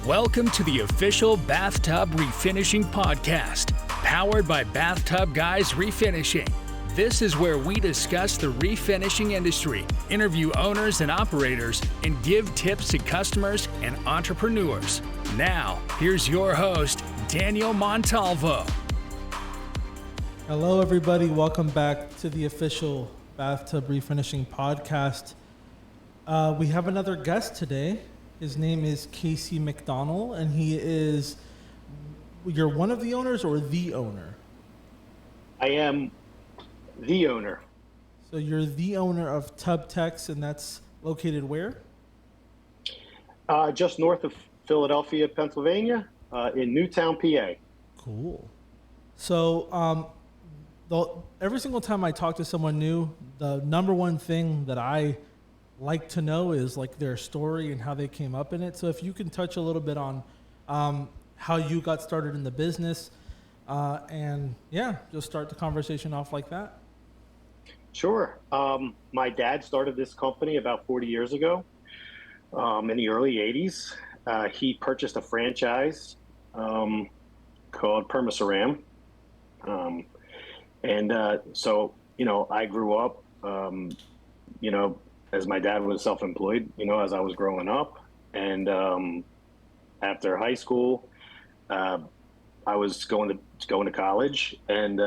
Welcome to the official Bathtub Refinishing podcast, powered by BathTubGuys Refinishing. This is where we discuss the refinishing industry, interview owners and operators, and give tips to customers and entrepreneurs. Now, here's your host, Daniel Montalvo. Hello, everybody. Welcome back to the official Bathtub Refinishing podcast. We have another guest today. His name is Casey McDonnell, and you're one of the owners or the owner? I am the owner. So you're the owner of Tub Teks, and that's located where? Just north of Philadelphia, Pennsylvania, in Newtown, PA. Cool. So every single time I talk to someone new, the number one thing that I like to know is like their story and how they came up in it. So if you can touch a little bit on how you got started in the business, and just start the conversation off like that. Sure. My dad started this company about 40 years ago, in the early 80s. He purchased a franchise called Permaceram. So, I grew up, as my dad was self-employed, as I was growing up. And after high school, I was going to college, and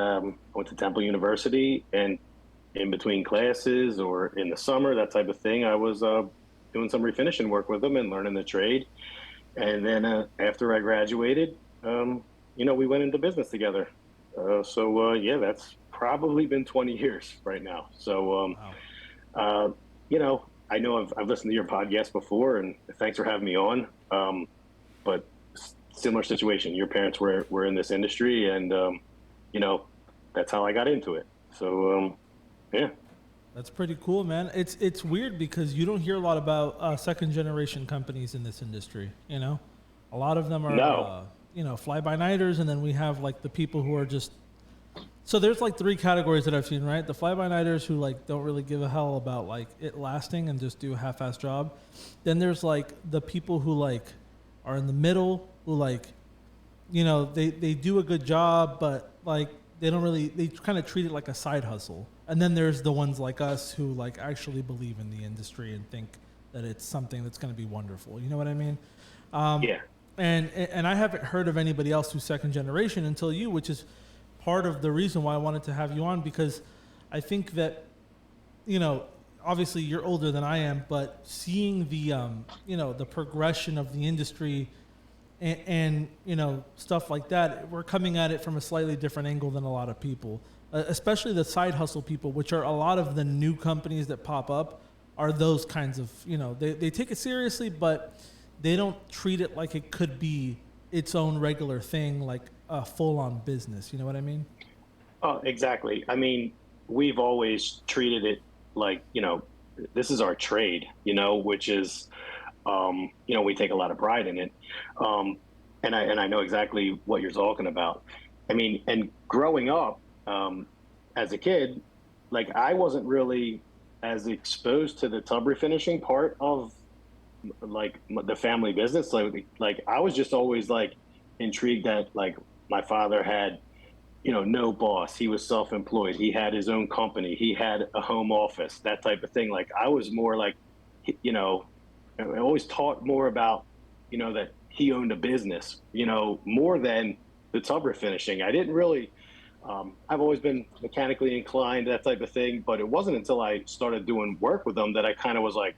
went to Temple University. And in between classes or in the summer, that type of thing, I was doing some refinishing work with them and learning the trade. And then after I graduated, we went into business together. That's probably been 20 years right now. So, Wow. I know I've listened to your podcast before, and thanks for having me on. But similar situation. Your parents were in this industry, and that's how I got into it. So, That's pretty cool, man. It's weird because you don't hear a lot about second generation companies in this industry. A lot of them are fly-by-nighters, and then we have like the people who are just. So there's like three categories that I've seen, right? The fly-by-nighters who like don't really give a hell about like it lasting and just do a half-ass job. Then there's like the people who like are in the middle who like, they do a good job, but like they kind of treat it like a side hustle. And then there's the ones like us who like actually believe in the industry and think that it's something that's going to be wonderful. You know what I mean? yeah. And I haven't heard of anybody else who's second generation until you, which is part of the reason why I wanted to have you on, because I think that, obviously you're older than I am, but seeing the, the progression of the industry and stuff like that, we're coming at it from a slightly different angle than a lot of people, especially the side hustle people, which are a lot of the new companies that pop up are those kinds of, they take it seriously, but they don't treat it like it could be its own regular thing, like a full-on business. You know what I mean? Oh, exactly. I mean, we've always treated it like, this is our trade, which is, we take a lot of pride in it. And I know exactly what you're talking about. I mean, and growing up, as a kid, like I wasn't really as exposed to the tub refinishing part of like the family business. Like I was just always like intrigued that like my father had, no boss. He was self-employed. He had his own company. He had a home office, that type of thing. Like I was more like, I always taught more about, that he owned a business, more than the tub refinishing. I didn't really, I've always been mechanically inclined, that type of thing. But it wasn't until I started doing work with them that I kind of was like,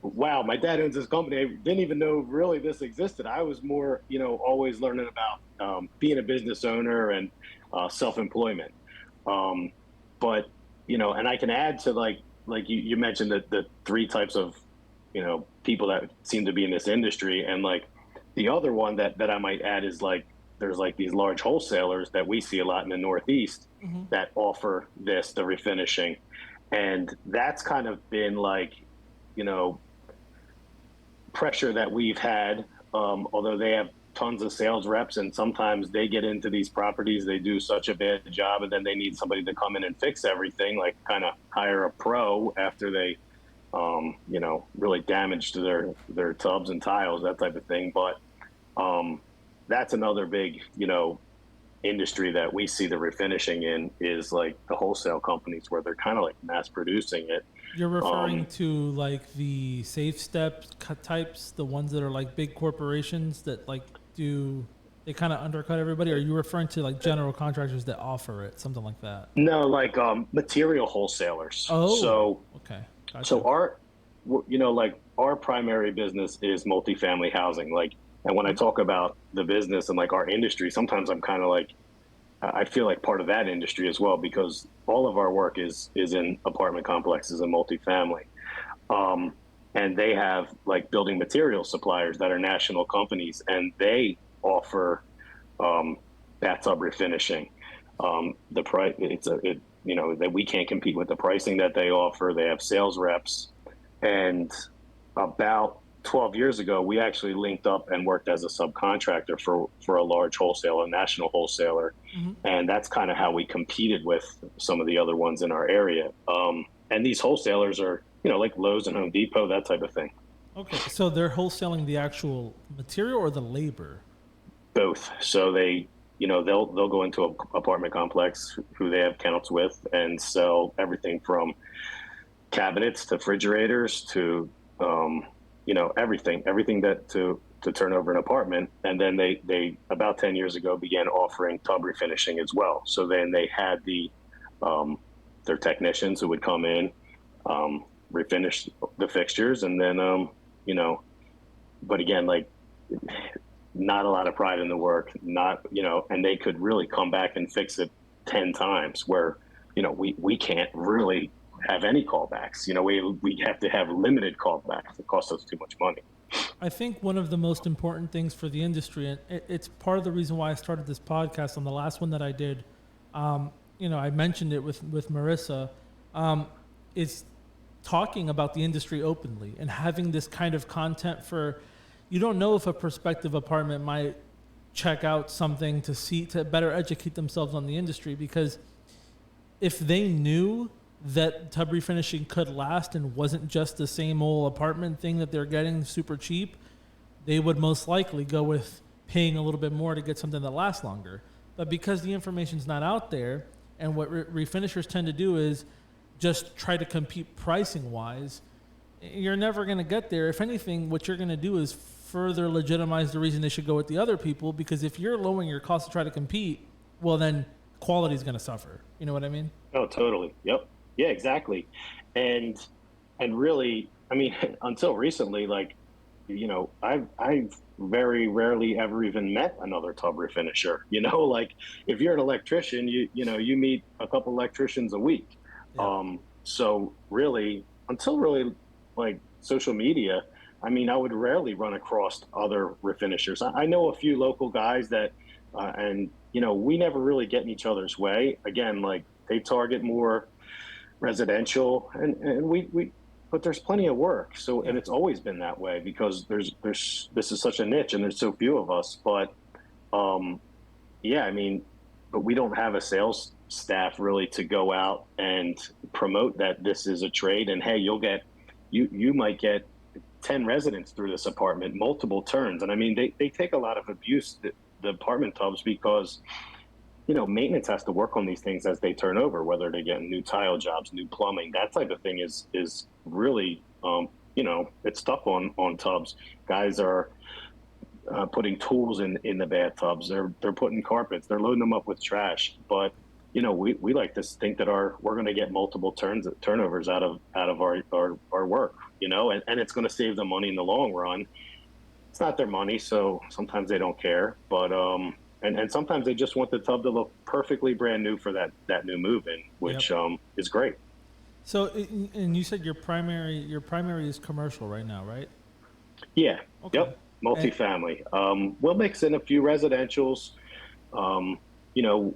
wow, my dad owns this company. I didn't even know really this existed. I was more, always learning about being a business owner and self-employment. But, and I can add to like you mentioned the three types of, people that seem to be in this industry. And like the other one that I might add is like, there's like these large wholesalers that we see a lot in the Northeast that offer the refinishing. And that's kind of been like, pressure that we've had, although they have tons of sales reps and sometimes they get into these properties, they do such a bad job, and then they need somebody to come in and fix everything, like kind of hire a pro after they, really damaged their tubs and tiles, that type of thing. But That's another big, industry that we see the refinishing in is like the wholesale companies where they're kind of like mass producing it. You're referring to like the safe step types, the ones that are like big corporations that like they kind of undercut everybody? Or are you referring to like general contractors that offer it, something like that? No, like material wholesalers. Oh, So, okay. so Gotcha. like our primary business is multifamily housing. Like, and when I Mhm. talk about the business and like our industry, sometimes I'm kind of like, I feel like part of that industry as well, because all of our work is in apartment complexes and multifamily. Um, and they have like building material suppliers that are national companies, and they offer um, bathtub refinishing. The price, that we can't compete with the pricing that they offer. They have sales reps, and about 12 years ago, we actually linked up and worked as a subcontractor for a large wholesaler, a national wholesaler, Mhm. and that's kind of how we competed with some of the other ones in our area. And these wholesalers are, like Lowe's and Home Depot, that type of thing. Okay, so they're wholesaling the actual material or the labor? Both. So they'll go into an apartment complex who they have counts with and sell everything from cabinets to refrigerators to everything that to turn over an apartment. And then they about 10 years ago began offering tub refinishing as well. So then they had their technicians who would come in, refinish the fixtures, and then but again, like, not a lot of pride in the work, not, and they could really come back and fix it 10 times where, we can't really have any callbacks. We have to have limited callbacks. It costs us too much money. I think one of the most important things for the industry, and it's part of the reason why I started this podcast. On the last one that I did, I mentioned it with Marissa, is talking about the industry openly and having this kind of content for, you don't know if a prospective apartment might check out something to better educate themselves on the industry, because if they knew that tub refinishing could last and wasn't just the same old apartment thing that they're getting super cheap, they would most likely go with paying a little bit more to get something that lasts longer. But because the information's not out there, and what refinishers tend to do is just try to compete pricing wise, you're never going to get there. If anything, what you're going to do is further legitimize the reason they should go with the other people, because if you're lowering your cost to try to compete, well, then quality is going to suffer. You know what I mean? Oh, totally. Yep. Yeah, exactly. And really, I mean, until recently, like, I've very rarely ever even met another tub refinisher. Like, if you're an electrician, you meet a couple electricians a week. Yeah. So really, until really like social media, I mean, I would rarely run across other refinishers. I know a few local guys that, and we never really get in each other's way. Again, like, they target more residential, and we but there's plenty of work. So, Yeah. and it's always been that way because there's this is such a niche and there's so few of us. But yeah, I mean, but we don't have a sales staff really to go out and promote that this is a trade, and hey, you might get 10 residents through this apartment, multiple turns. And I mean, they take a lot of abuse, the apartment tubs, because maintenance has to work on these things as they turn over, whether they get new tile jobs, new plumbing, that type of thing is really, it's tough on tubs. Guys are putting tools in the bathtubs. They're putting carpets. They're loading them up with trash. But we like to think that we're going to get multiple turnovers out of our work. And it's going to save them money in the long run. It's not their money, so sometimes they don't care. But and sometimes they just want the tub to look perfectly brand new for that new move in, which Yep. is great. So, and you said your primary is commercial right now, right? Yeah. Okay. Yep. And Multifamily. We'll mix in a few residentials. Um, you know,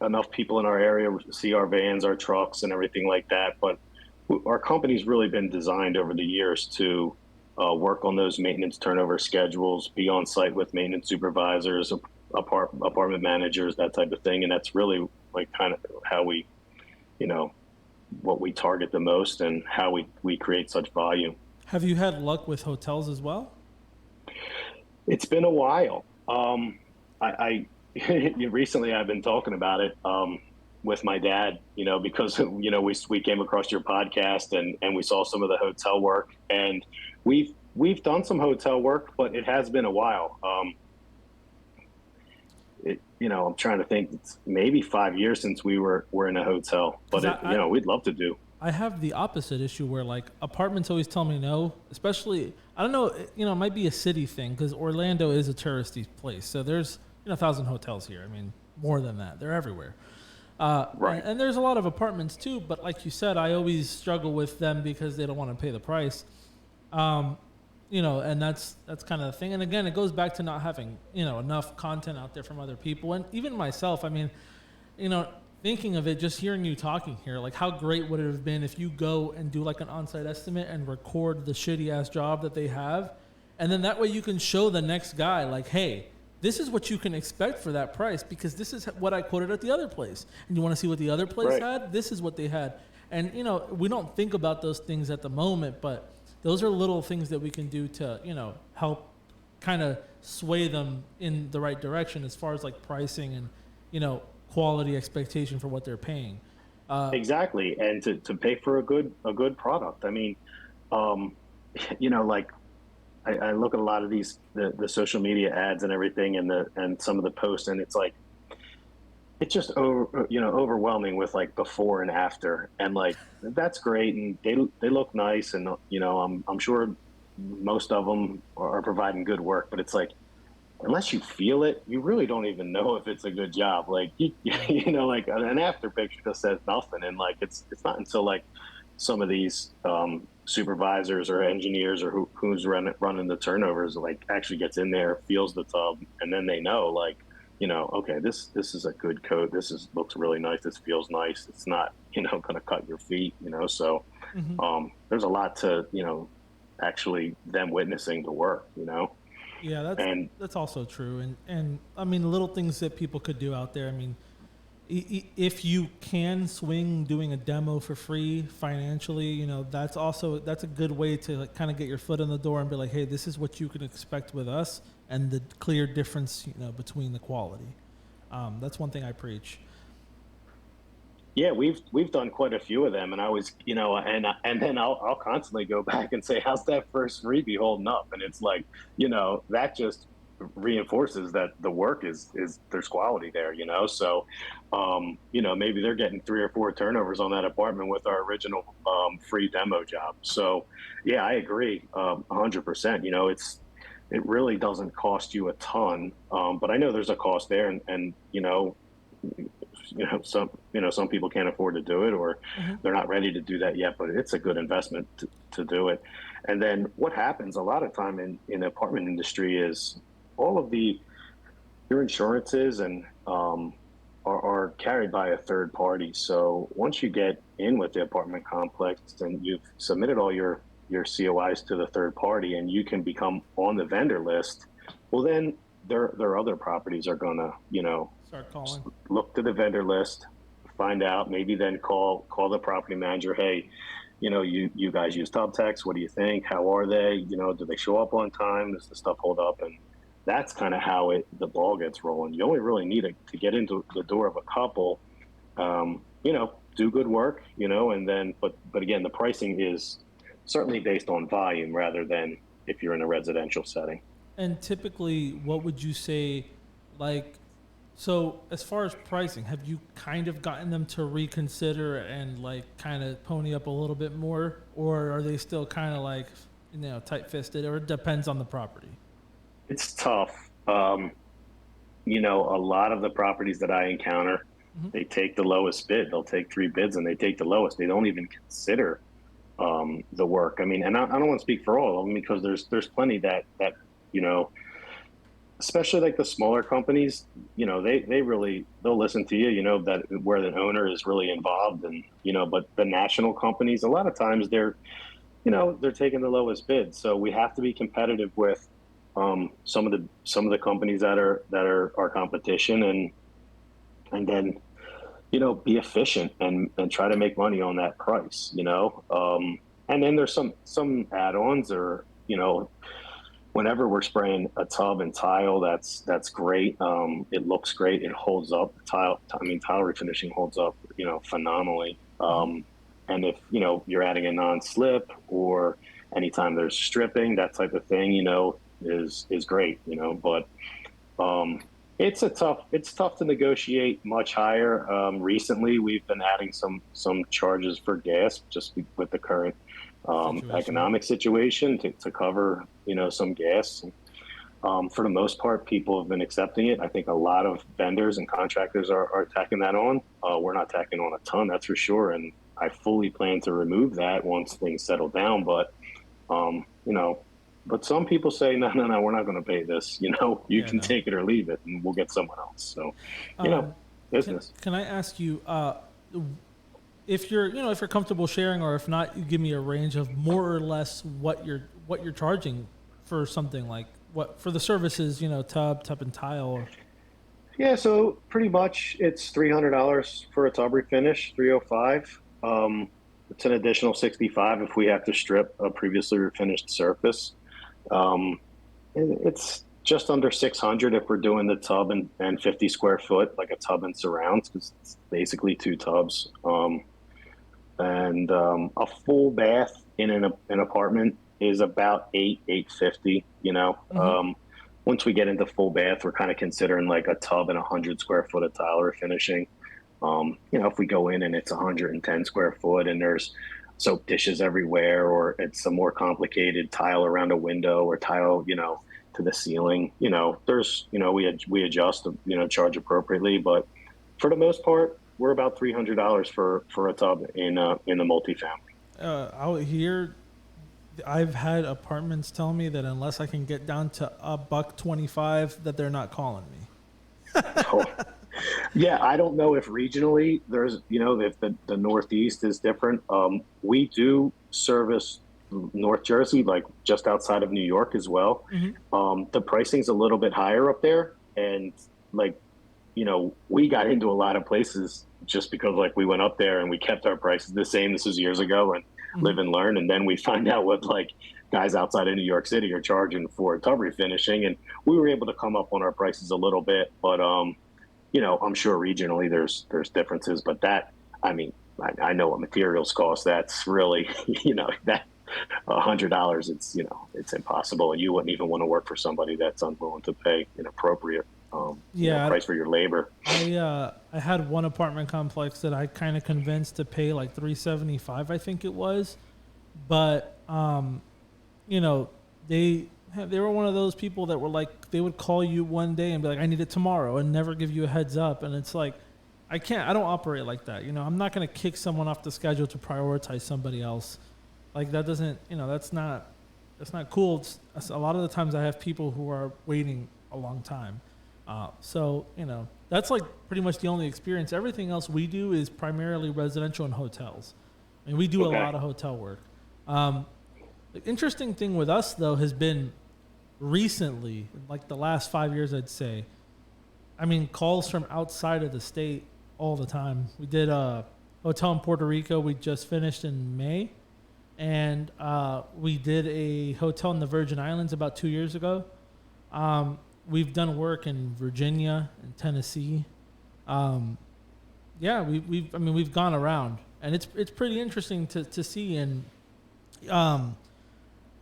enough people in our area see our vans, our trucks, and everything like that. But our company's really been designed over the years to work on those maintenance turnover schedules, be on site with maintenance supervisors, apartment managers, that type of thing. And that's really like kind of how we, you know, what we target the most and how we create such volume. have you had luck with hotels as well? It's been a while. I recently I've been talking about it with my dad, because we came across your podcast and we saw some of the hotel work, and we've done some hotel work, but it has been a while. I'm trying to think. It's maybe 5 years since we're in a hotel, but we'd love to do. I have the opposite issue where like apartments always tell me no, especially, I don't know, it might be a city thing because Orlando is a touristy place. So there's, 1,000 hotels here. I mean, more than that. They're everywhere. Right. And there's a lot of apartments too, but like you said, I always struggle with them because they don't want to pay the price. And that's kind of the thing. And again, it goes back to not having, enough content out there from other people. And even myself, I mean, thinking of it, just hearing you talking here, like how great would it have been if you go and do like an on-site estimate and record the shitty ass job that they have. And then that way you can show the next guy like, hey, this is what you can expect for that price because this is what I quoted at the other place. And you want to see what the other place had? This is what they had. And, we don't think about those things at the moment, but those are little things that we can do to, help kind of sway them in the right direction as far as like pricing and, quality expectation for what they're paying. Exactly. And to pay for a good product. I mean, like I look at a lot of these, the social media ads and everything and some of the posts, and it's like, it's just overwhelming with like before and after. And like, that's great. And they look nice. And, I'm sure most of them are providing good work, but it's like, unless you feel it, you really don't even know if it's a good job. Like, like an after picture just says nothing. And like, it's not until like some of these supervisors or engineers or who's running the turnovers, like actually gets in there, feels the tub, and then they know like, okay, this is a good coat. Looks really nice. This feels nice. It's not, going to cut your feet, so there's a lot to, actually them witnessing the work, Yeah, that's also true. And I mean, little things that people could do out there. I mean, if you can swing doing a demo for free financially, that's a good way to like kind of get your foot in the door and be like, hey, this is what you can expect with us, and the clear difference, between the quality. That's one thing I preach. Yeah, we've done quite a few of them, and I was, and then I'll constantly go back and say, how's that first freebie holding up? And it's like, that just reinforces that the work is there's quality there, so, maybe they're getting 3 or 4 turnovers on that apartment with our original free demo job. So, yeah, I agree 100%. It really doesn't cost you a ton, but I know there's a cost there, and some people can't afford to do it, or they're not ready to do that yet, but it's a good investment to do it. And then what happens a lot of time in the apartment industry is all of your insurances and are carried by a third party. So once you get in with the apartment complex and you've submitted all your COIs to the third party and you can become on the vendor list, well, then their other properties are gonna, Start calling. Look to the vendor list, find out, maybe then call the property manager. Hey, you guys use Tub Teks. What do you think? How are they? Do they show up on time? Does the stuff hold up? And that's kind of how the ball gets rolling. You only really need to get into the door of a couple, do good work, and then, but again, the pricing is certainly based on volume rather than if you're in a residential setting. And typically, what would you say, like, so as far as pricing, have you kind of gotten them to reconsider and like kind of pony up a little bit more, or are they still kind of like, tight-fisted, or it depends on the property? It's tough. A lot of the properties that I encounter, they take the lowest bid. They'll take 3 bids and they take the lowest. They don't even consider the work. I mean, and I don't want to speak for all of them because there's plenty that especially like the smaller companies, they'll listen to you, that where the owner is really involved, and but the national companies, a lot of times they're taking the lowest bid. So we have to be competitive with some of the companies that are our competition, and then be efficient and try to make money on that price, and then there's some add-ons or whenever we're spraying a tub and tile, that's great. It looks great. It holds up. Tile refinishing holds up, phenomenally. And if, you're adding a non-slip or anytime there's stripping, that type of thing, is great, but it's tough to negotiate much higher. Recently, we've been adding some charges for gas just with the current economic situation to cover, some gas. For the most part, people have been accepting it. I think a lot of vendors and contractors are tacking that on. We're not tacking on a ton, that's for sure. And I fully plan to remove that once things settle down. But, but some people say, no, we're not going to pay this. You can take it or leave it, and we'll get someone else. So, business. Can I ask you, if you're comfortable sharing, or if not, you give me a range of more or less what you're charging for something like what for the services, tub and tile. Yeah, so pretty much it's $300 for a tub refinish, $305. It's an additional $65 if we have to strip a previously refinished surface. It's just under $600 if we're doing the tub and 50 square foot, like a tub and surrounds, because it's basically two tubs. And a full bath in an apartment is about $850. Once we get into full bath, we're kind of considering like a tub and 100 square foot of tile refinishing. If we go in and it's 110 square foot and there's soap dishes everywhere, or it's a more complicated tile around a window or tile, to the ceiling, there's, we adjust, charge appropriately. But for the most part, we're about $300 for a tub in the multifamily. Out here, I've had apartments tell me that unless I can get down to $125, that they're not calling me. Oh. Yeah, I don't know if regionally there's, if the Northeast is different. We do service North Jersey, like just outside of New York as well. The pricing's a little bit higher up there. And like, we got into a lot of places just because like we went up there and we kept our prices the same. This was years ago, and live and learn. And then we find out what like guys outside of New York City are charging for tub refinishing. And we were able to come up on our prices a little bit, but, I'm sure regionally there's differences, but that, I know what materials cost. That's really, that $100, it's impossible. And you wouldn't even want to work for somebody that's unwilling to pay inappropriate price for your labor. I had one apartment complex that I kind of convinced to pay like $375, I think it was. But, they were one of those people that were like, they would call you one day and be like, I need it tomorrow, and never give you a heads up. And it's like, I don't operate like that. I'm not going to kick someone off the schedule to prioritize somebody else. Like that doesn't, that's not cool. A lot of the times I have people who are waiting a long time. So that's like pretty much the only experience. Everything else we do is primarily residential and hotels. We do a lot of hotel work. The interesting thing with us though has been recently, like the last 5 years, I'd say, calls from outside of the state all the time. We did a hotel in Puerto Rico. We just finished in May. And we did a hotel in the Virgin Islands about 2 years ago. We've done work in Virginia and Tennessee. We've gone around, and it's pretty interesting to see. And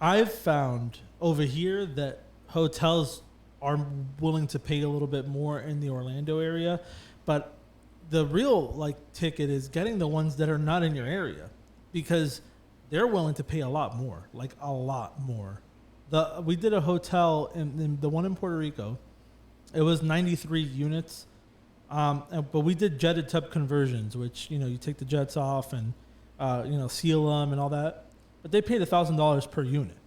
I've found over here that hotels are willing to pay a little bit more in the Orlando area, but the real ticket is getting the ones that are not in your area, because they're willing to pay a lot more. We did a hotel in the one in Puerto Rico. It was 93 units, but we did jetted tub conversions, which you take the jets off and seal them and all that. But they paid $1,000 per unit,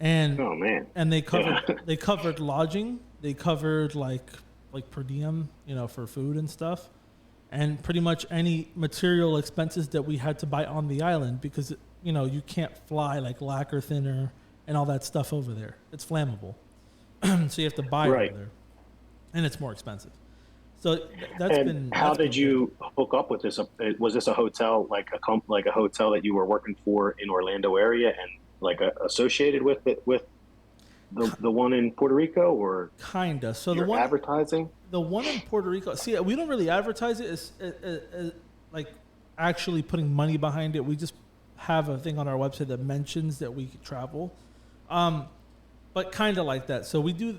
and oh man, and they covered lodging, they covered like per diem, for food and stuff, and pretty much any material expenses that we had to buy on the island, because you can't fly like lacquer thinner and all that stuff over there. It's flammable. So you have to buy it over there, and it's more expensive. So How did you hook up with this? Was this a hotel, like a hotel that you were working for in Orlando area and associated with it with? The one in Puerto Rico, or kinda. So the one advertising? The one in Puerto Rico. See, we don't really advertise it as like actually putting money behind it. We just have a thing on our website that mentions that we could travel, but kind of like that. So we do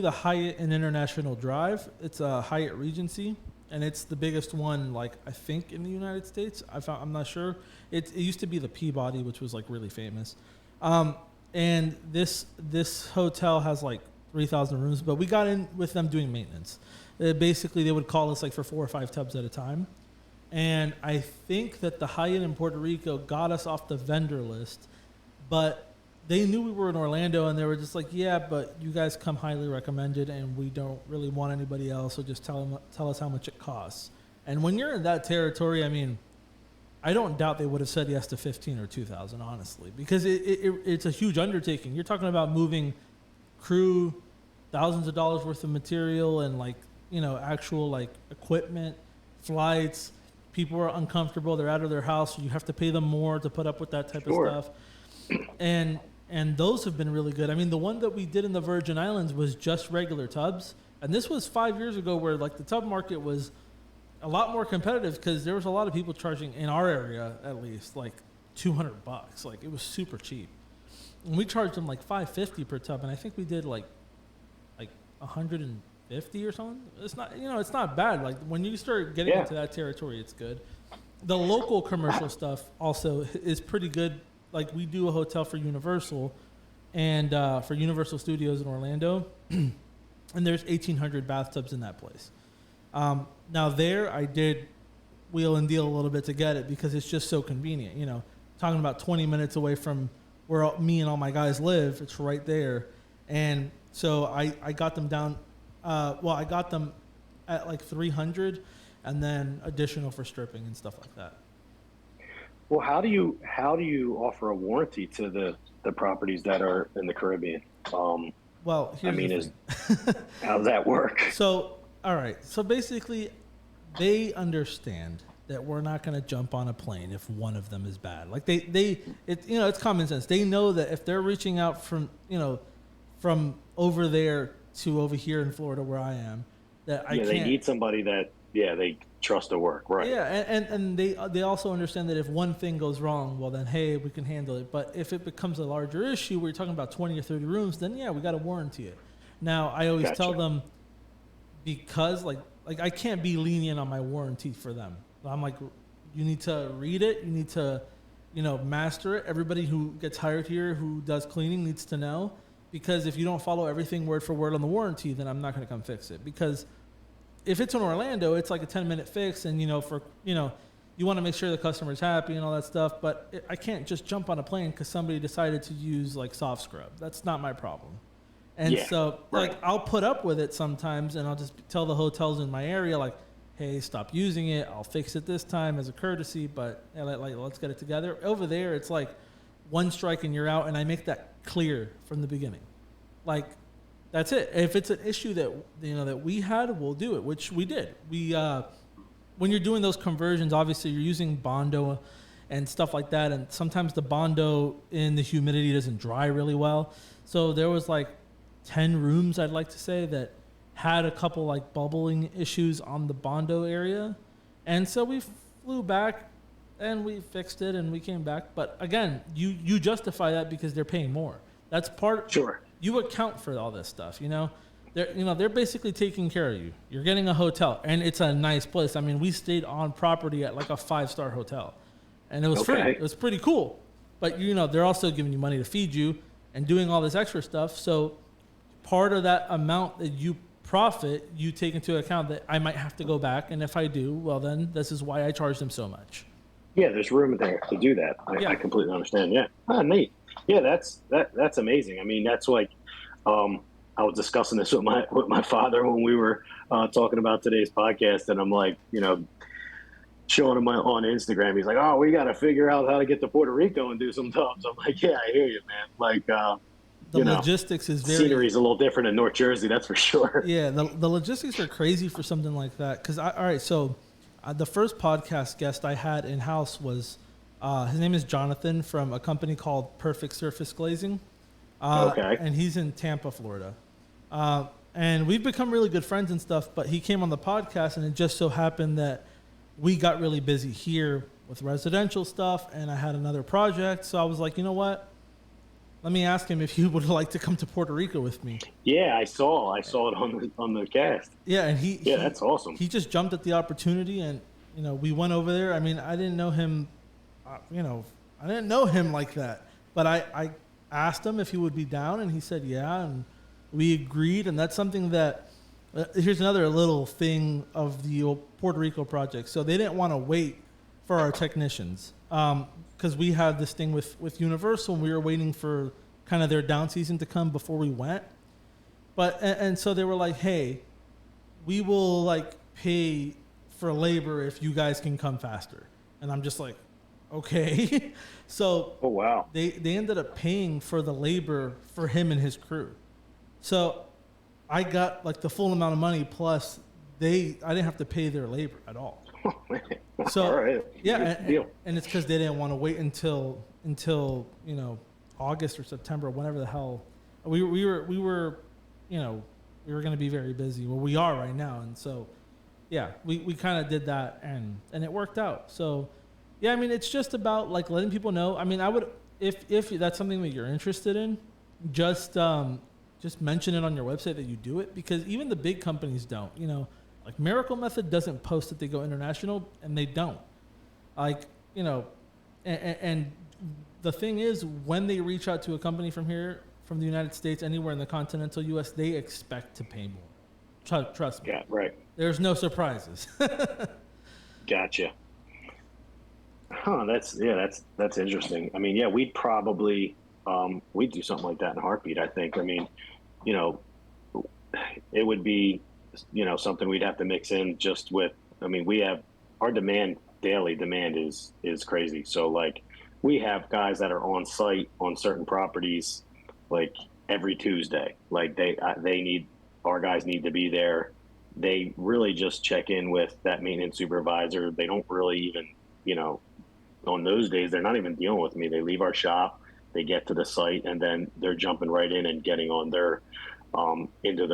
the Hyatt and International Drive. It's a Hyatt Regency, and it's the biggest one, like I think, in the United States. I'm not sure. It used to be the Peabody, which was like really famous, and this hotel has like 3,000 rooms, but we got in with them doing maintenance. Basically, they would call us like for 4 or 5 tubs at a time. And I think that the Hyatt in Puerto Rico got us off the vendor list, but they knew we were in Orlando, and they were just like, yeah, but you guys come highly recommended, and we don't really want anybody else, so just tell us how much it costs. And when you're in that territory, I mean, I don't doubt they would have said yes to 15 or 2,000, honestly, because it's a huge undertaking. You're talking about moving crew, thousands of dollars worth of material, and like, you know, actual like equipment, flights. People are uncomfortable. They're out of their house. You have to pay them more to put up with that type of stuff. And those have been really good. I mean, the one that we did in the Virgin Islands was just regular tubs. And this was 5 years ago, where like the tub market was a lot more competitive, because there was a lot of people charging, in our area at least, like $200. Like, it was super cheap. And we charged them like $550 per tub, and I think we did like 150 or something. It's not, you know, it's not bad. Like, when you start getting into that territory, it's good. The local commercial stuff also is pretty good. Like, we do a hotel for Universal, and for Universal Studios in Orlando, and there's 1,800 bathtubs in that place. Now there, I did wheel and deal a little bit to get it, because it's just so convenient. You know, talking about 20 minutes away from where me and all my guys live, it's right there. And so I got them down. I got them at like 300, and then additional for stripping and stuff like that. Well, how do you offer a warranty to the properties that are in the Caribbean? Well, here's how does that work? So, all right. So basically, they understand that we're not going to jump on a plane if one of them is bad. Like it's common sense. They know that if they're reaching out from over there to over here in Florida where I am, that I can't. They need somebody that they trust to work, right? Yeah, and they also understand that if one thing goes wrong, well then, hey, we can handle it. But if it becomes a larger issue where you're talking about 20 or 30 rooms, then we got to warranty it. Now, I always tell them, because like I can't be lenient on my warranty for them. I'm like, you need to read it. You need to, master it. Everybody who gets hired here who does cleaning needs to know, because if you don't follow everything word for word on the warranty, then I'm not going to come fix it. Because if it's in Orlando, it's like a 10-minute fix, and you want to make sure the customer's happy and all that stuff. But I can't just jump on a plane because somebody decided to use like soft scrub. That's not my problem. And I'll put up with it sometimes, and I'll just tell the hotels in my area, like, hey, stop using it. I'll fix it this time as a courtesy, but let's get it together. Over there, it's like one strike and you're out, and I make that clear from the beginning. Like, that's it. If it's an issue that that we had, we'll do it, which we did. We when you're doing those conversions, obviously you're using Bondo and stuff like that, and sometimes the Bondo in the humidity doesn't dry really well. So there was like 10 rooms, I'd like to say, that had a couple like bubbling issues on the Bondo area. And so we flew back and we fixed it and we came back. But again, you justify that because they're paying more. That's part. Sure. You account for all this stuff, They're basically taking care of you. You're getting a hotel, and it's a nice place. I mean, we stayed on property at like a 5-star hotel, and it was free. It was pretty cool. But they're also giving you money to feed you and doing all this extra stuff. So part of that amount that you profit, you take into account that I might have to go back, and if I do, well, then this is why I charge them so much. Yeah, there's room there to do that. I completely understand. Yeah, neat. Yeah, that's amazing. I mean, that's like, I was discussing this with my father when we were talking about today's podcast, and I'm like, showing him on Instagram. He's like, "Oh, we got to figure out how to get to Puerto Rico and do some tubs." I'm like, "Yeah, I hear you, man." Like, the logistics is scenery's a little different in North Jersey, that's for sure. Yeah, the logistics are crazy for something like that. Because the first podcast guest I had in house was his name is Jonathan from a company called Perfect Surface Glazing. Okay. And he's in Tampa, Florida. And we've become really good friends and stuff, but he came on the podcast, and it just so happened that we got really busy here with residential stuff, and I had another project. So I was like, you know what? Let me ask him if he would like to come to Puerto Rico with me. Yeah, I saw it on the cast. Yeah, and that's awesome. He just jumped at the opportunity, and we went over there. I mean, I didn't know him, I didn't know him like that, but I asked him if he would be down, and he said yeah, and we agreed. And that's something that here's another little thing of the Puerto Rico project. So they didn't want to wait for our technicians. Because we had this thing with Universal, and we were waiting for kind of their down season to come before we went. But and so they were like, hey, we will like pay for labor if you guys can come faster. And I'm just like, okay. So oh wow, they ended up paying for the labor for him and his crew. So I got like the full amount of money plus I didn't have to pay their labor at all. So all right. yeah, and it's because they didn't want to wait until August or September, whenever the hell we were going to be very busy. Well, we are right now, and so yeah, we kind of did that, and it worked out. So yeah, I mean, it's just about like letting people know. I mean, I would if that's something that you're interested in, just mention it on your website that you do it, because even the big companies don't. Like Miracle Method doesn't post that they go international, and they don't. Like, and the thing is, when they reach out to a company from here, from the United States, anywhere in the continental U.S., they expect to pay more. Trust me. Yeah, right. There's no surprises. Gotcha. Huh? That's interesting. I mean, yeah, we'd probably we'd do something like that in a heartbeat. I think. I mean, it would be something we'd have to mix in just with. I mean, we have our daily demand is crazy. So like, we have guys that are on site on certain properties like every Tuesday. Like our guys need to be there. They really just check in with that maintenance supervisor. They don't really even, on those days, they're not even dealing with me. They leave our shop, they get to the site, and then they're jumping right in and getting on their, into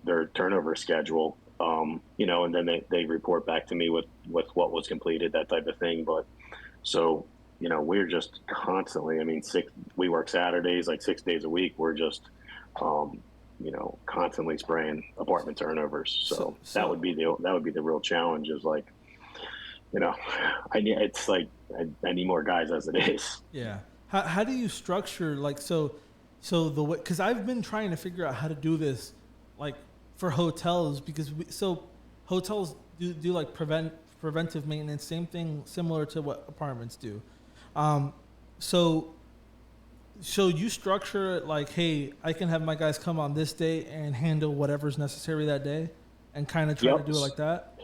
their turnover schedule. And then they report back to me with what was completed, that type of thing. But so, we're just constantly, I mean, we work Saturdays, like 6 days a week. We're just, constantly spraying apartment turnovers. So that would be the real challenge, is like, I need more guys as it is. Yeah. How do you structure, like, so the way, because I've been trying to figure out how to do this, like, for hotels, because hotels do like preventive maintenance, same thing, similar to what apartments do. So you structure it like, hey, I can have my guys come on this day and handle whatever's necessary that day, and kind of try to do it like that.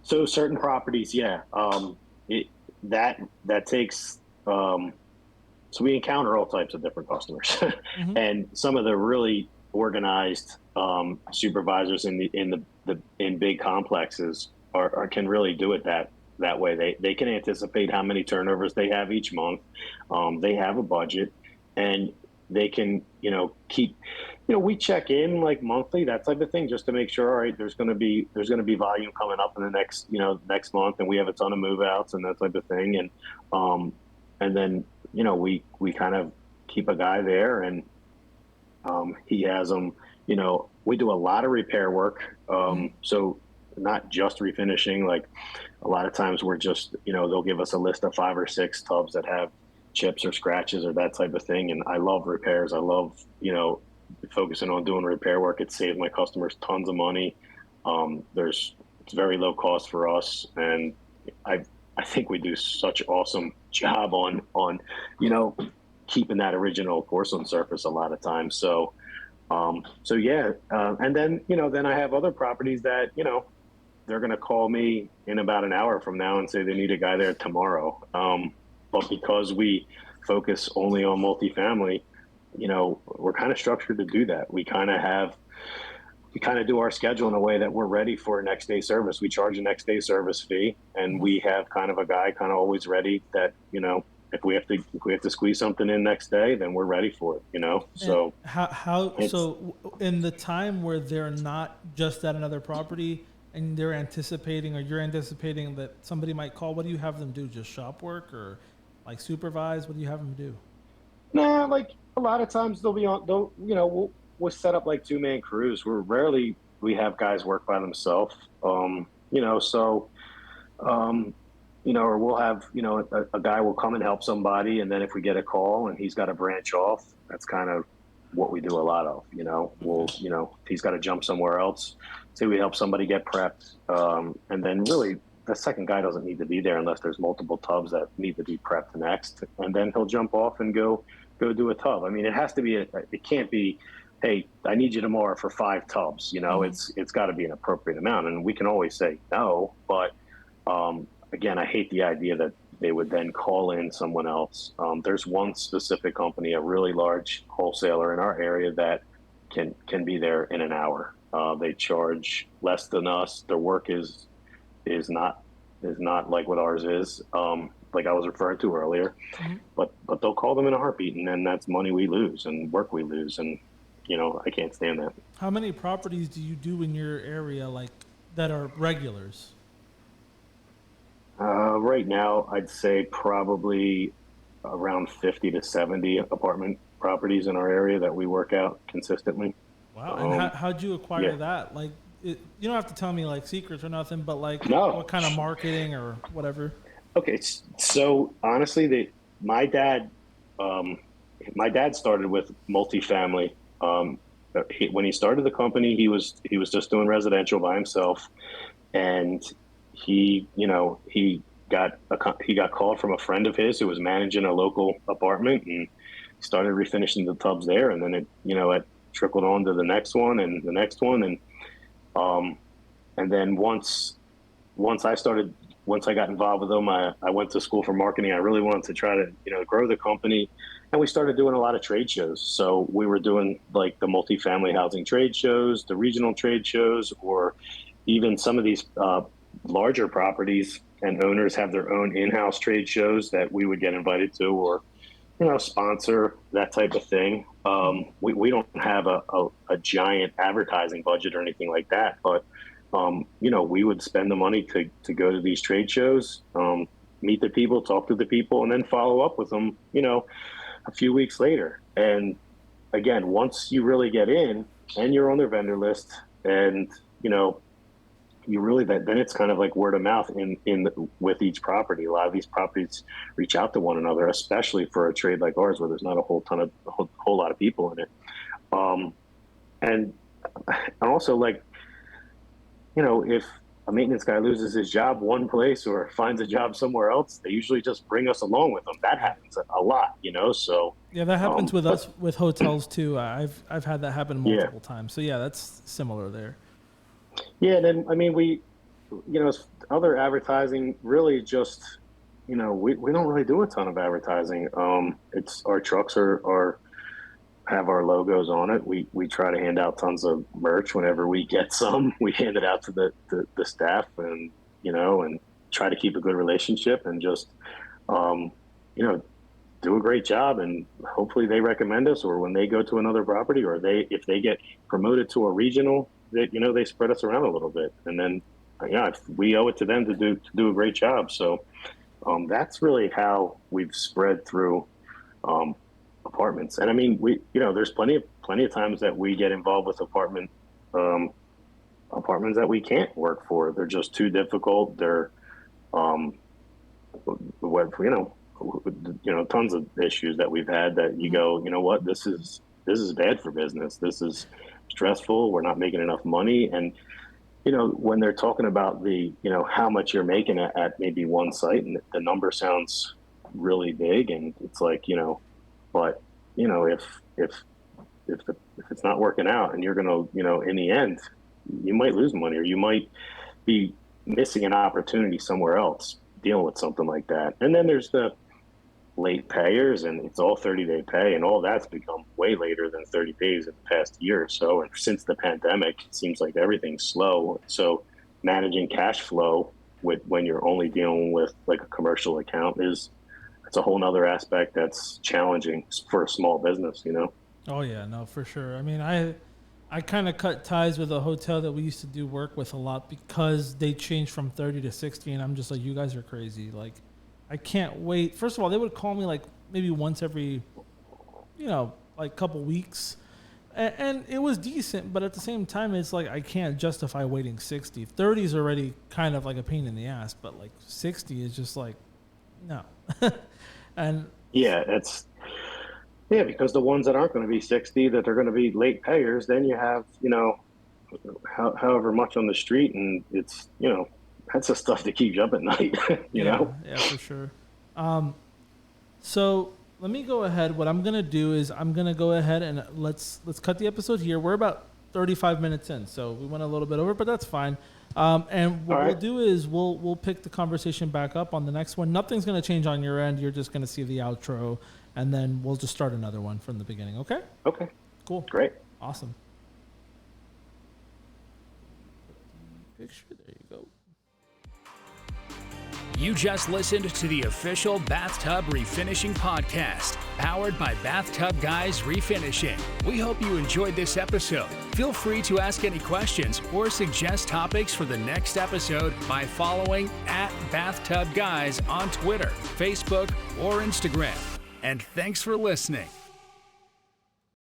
So certain properties, yeah, that takes. So we encounter all types of different customers, mm-hmm. And some of the really organized supervisors in big complexes can really do it that way. They can anticipate how many turnovers they have each month. They have a budget, and they can keep. We check in like monthly, that type of thing, just to make sure. All right, there's going to be volume coming up in the next month, and we have a ton of move outs and that type of thing, and then we kind of keep a guy there, and he has them. We do a lot of repair work, so not just refinishing. Like a lot of times we're just they'll give us a list of 5 or 6 tubs that have chips or scratches or that type of thing, and I love repairs. I love focusing on doing repair work. It saves my customers tons of money. It's very low cost for us, and I think we do such an awesome job on keeping that original porcelain surface a lot of times. So yeah, and then then I have other properties that they're going to call me in about an hour from now and say they need a guy there tomorrow. But because we focus only on multifamily, we're kind of structured to do that. We kind of do our schedule in a way that we're ready for next day service. We charge a next day service fee, and we have kind of a guy kind of always ready that, if we have to squeeze something in next day, then we're ready for it, you know? So so in the time where they're not just at another property and they're anticipating, or you're anticipating that somebody might call, what do you have them do? Just shop work or like supervise? What do you have them do? nah, like a lot of times we'll set up like 2-man crews. We have guys work by themselves. You know, so or we'll have, a guy will come and help somebody, and then if we get a call and he's got to branch off, that's kind of what we do a lot of. If he's got to jump somewhere else, say we help somebody get prepped, and then really the second guy doesn't need to be there unless there's multiple tubs that need to be prepped next, and then he'll jump off and go do a tub. I mean, it has to be it can't be, hey, I need you tomorrow for 5 tubs. It's got to be an appropriate amount, and we can always say no, but again, I hate the idea that they would then call in someone else. There's one specific company, a really large wholesaler in our area, that can be there in an hour. They charge less than us. Their work is not like what ours is. Like I was referring to earlier, but they'll call them in a heartbeat, and then that's money we lose and work we lose, and I can't stand that. How many properties do you do in your area, like that are regulars? Right now, I'd say probably around 50 to 70 apartment properties in our area that we work out consistently. Wow. And how'd you acquire that? Like, you don't have to tell me like secrets or nothing, but like what kind of marketing or whatever? Okay. So honestly, my dad started with multifamily. When he started the company, he was just doing residential by himself, and he got called from a friend of his who was managing a local apartment, and started refinishing the tubs there, and then it trickled on to the next one and the next one, and then once I got involved with them, I went to school for marketing. I really wanted to try to grow the company, and we started doing a lot of trade shows. So we were doing like the multifamily housing trade shows, the regional trade shows, or even some of these larger properties and owners have their own in-house trade shows that we would get invited to, or sponsor, that type of thing. We don't have a giant advertising budget or anything like that, but we would spend the money to go to these trade shows, meet the people, talk to the people, and then follow up with them a few weeks later. And again, once you really get in and you're on their vendor list, and you really, then it's kind of like word of mouth with each property. A lot of these properties reach out to one another, especially for a trade like ours, where there's not a whole lot of people in it. And also, like, if a maintenance guy loses his job one place or finds a job somewhere else, they usually just bring us along with them. That happens a lot, so. Yeah, that happens with us with hotels too. I've had that happen multiple times. So yeah, that's similar there. Yeah, and then, I mean, we, other advertising, really just, we don't really do a ton of advertising. It's our trucks have our logos on it. We try to hand out tons of merch whenever we get some. We hand it out to the staff, and, and try to keep a good relationship, and just, do a great job, and hopefully they recommend us, or when they go to another property, or if they get promoted to a regional, that they spread us around a little bit, and then we owe it to them to do a great job. So that's really how we've spread through apartments. And I mean, there's plenty of times that we get involved with apartments that we can't work for. They're just too difficult. They're tons of issues that we've had that you go, what, this is bad for business. This is stressful. We're not making enough money. And, when they're talking about the, how much you're making at maybe one site, and the number sounds really big, and it's like, but, if it's not working out, and you're going to, in the end, you might lose money, or you might be missing an opportunity somewhere else dealing with something like that. And then there's the late payers, and it's all 30-day pay, and all that's become way later than 30 days in the past year or so. And since the pandemic, it seems like everything's slow. So managing cash flow when you're only dealing with like a commercial account is it's a whole nother aspect that's challenging for a small business, you know? Oh yeah, no, for sure. I mean, I kind of cut ties with a hotel that we used to do work with a lot because they changed from 30 to 60, and I'm just like, you guys are crazy. Like, I can't wait. First of all, they would call me like maybe once every, like couple weeks, and it was decent, but at the same time, it's like I can't justify waiting 60. 30 is already kind of like a pain in the ass, but like 60 is just like, no. And yeah, because the ones that aren't going to be 60, that they're going to be late payers, then you have, however much on the street, and it's, that's the stuff that keeps you up at night, you know? Yeah, for sure. So let me go ahead. What I'm going to do is I'm going to go ahead and let's cut the episode here. We're about 35 minutes in, so we went a little bit over, but that's fine. And what we'll do is we'll pick the conversation back up on the next one. Nothing's going to change on your end. You're just going to see the outro, and then we'll just start another one from the beginning. Okay? Okay. Cool. Great. Awesome. Picture. There you go. You just listened to the official Bathtub Refinishing podcast, powered by Bathtub Guys Refinishing. We hope you enjoyed this episode. Feel free to ask any questions or suggest topics for the next episode by following @BathTubGuys on Twitter, Facebook, or Instagram. And thanks for listening.